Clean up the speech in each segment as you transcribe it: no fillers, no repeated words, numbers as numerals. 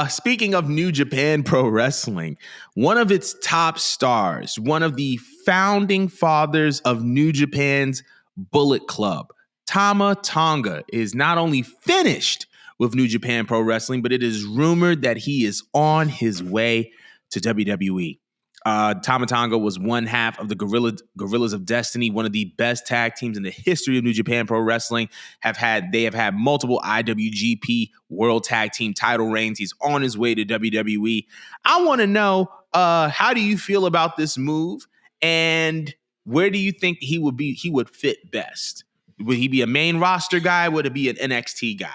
Speaking of New Japan Pro Wrestling, one of its top stars, one of the founding fathers of New Japan's Bullet Club, Tama Tonga, is not only finished with New Japan Pro Wrestling, but it is rumored that he is on his way to WWE. Tama Tonga was one half of the Gorillas of Destiny, one of the best tag teams in the history of New Japan Pro Wrestling. They have had multiple IWGP World Tag Team title reigns. He's on his way to WWE. I want to know, how do you feel about this move, and where do you think he would fit best? Would he be a main roster guy? Would it be an NXT guy?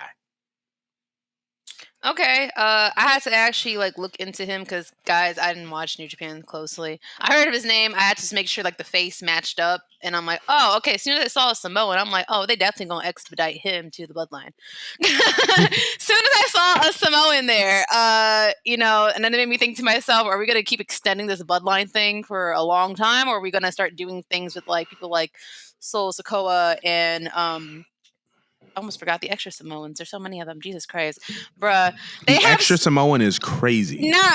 Okay, I had to actually look into him because, guys, I didn't watch New Japan closely. I heard of his name. I had to just make sure the face matched up, and I'm like, oh, okay. As soon as I saw a Samoan, I'm like, oh, they definitely gonna expedite him to the Bloodline. As soon as I saw a Samoan there, and then it made me think to myself, are we gonna keep extending this Bloodline thing for a long time, or are we gonna start doing things with people like Solo Sikoa and I almost forgot the extra Samoans. There's so many of them. Jesus Christ. Bruh. Extra Samoan is crazy. Nah,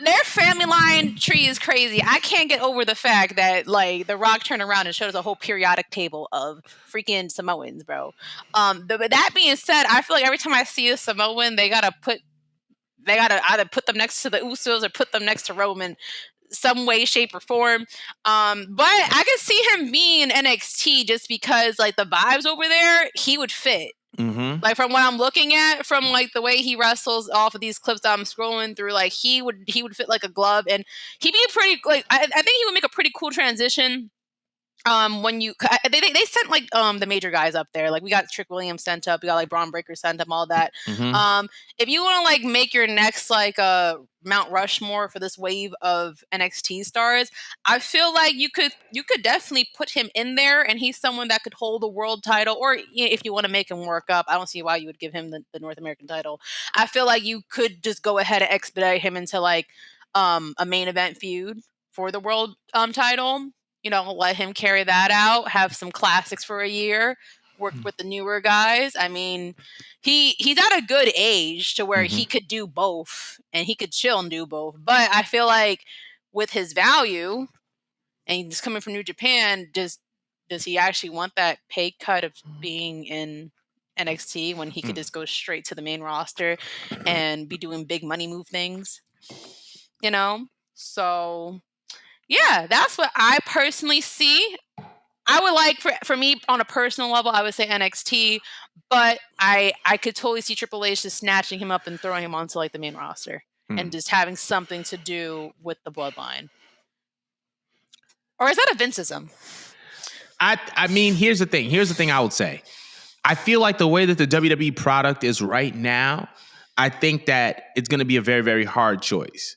their family line tree is crazy. I can't get over the fact that, The Rock turned around and showed us a whole periodic table of freaking Samoans, bro. But that being said, I feel like every time I see a Samoan, they gotta either put them next to the Usos or put them next to Roman, some way, shape, or form. But I could see him being NXT just because the vibes over there, he would fit. Mm-hmm. From what I'm looking at, from the way he wrestles off of these clips that I'm scrolling through, he would fit like a glove, and he'd be pretty I think he would make a pretty cool transition. When they sent the major guys up there, we got Trick Williams sent up, we got Braun Breaker sent up, all that. Mm-hmm. If you want to make your next Mount Rushmore for this wave of NXT stars, I feel like you could definitely put him in there, and he's someone that could hold the world title, or if you want to make him work up, I don't see why you would give him the North American title. I feel like you could just go ahead and expedite him into a main event feud for the world title. Let him carry that out, have some classics for a year, work with the newer guys. I mean, he's at a good age to where he could do both, and he could chill and do both. But I feel like with his value, and he's coming from New Japan, does he actually want that pay cut of being in NXT when he could just go straight to the main roster and be doing big money move things? So... yeah, that's what I personally see. I would like, for me, on a personal level, I would say NXT, but I could totally see Triple H just snatching him up and throwing him onto the main roster and just having something to do with the Bloodline. Or is that a Vinceism? I mean, here's the thing I would say. I feel like the way that the WWE product is right now, I think that it's going to be a very, very hard choice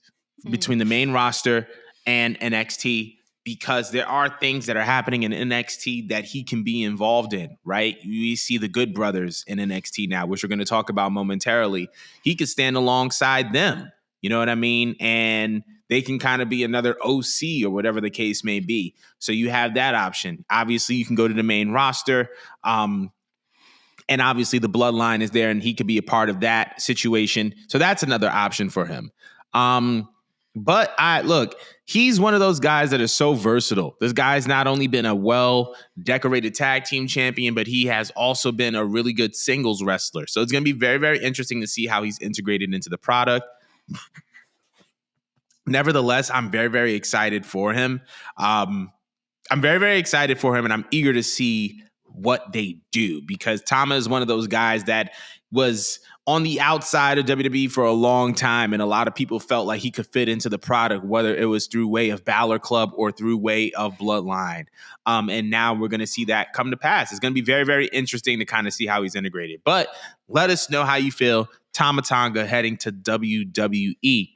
between the main roster and NXT, because there are things that are happening in NXT that he can be involved in, right? We see the Good Brothers in NXT now, which we're going to talk about momentarily. He could stand alongside them, you know what I mean? And they can kind of be another OC or whatever the case may be. So you have that option. Obviously, you can go to the main roster. And obviously the Bloodline is there, and he could be a part of that situation. So that's another option for him. But he's one of those guys that is so versatile. This guy's not only been a well-decorated tag team champion, but he has also been a really good singles wrestler. So it's going to be very, very interesting to see how he's integrated into the product. Nevertheless, I'm very, very excited for him. I'm very, very excited for him, and I'm eager to see what they do, because Tama is one of those guys that was on the outside of WWE for a long time, and a lot of people felt like he could fit into the product, whether it was through way of Balor Club or through way of Bloodline. And now we're going to see that come to pass. It's going to be very, very interesting to kind of see how he's integrated. But let us know how you feel. Tama Tonga heading to WWE.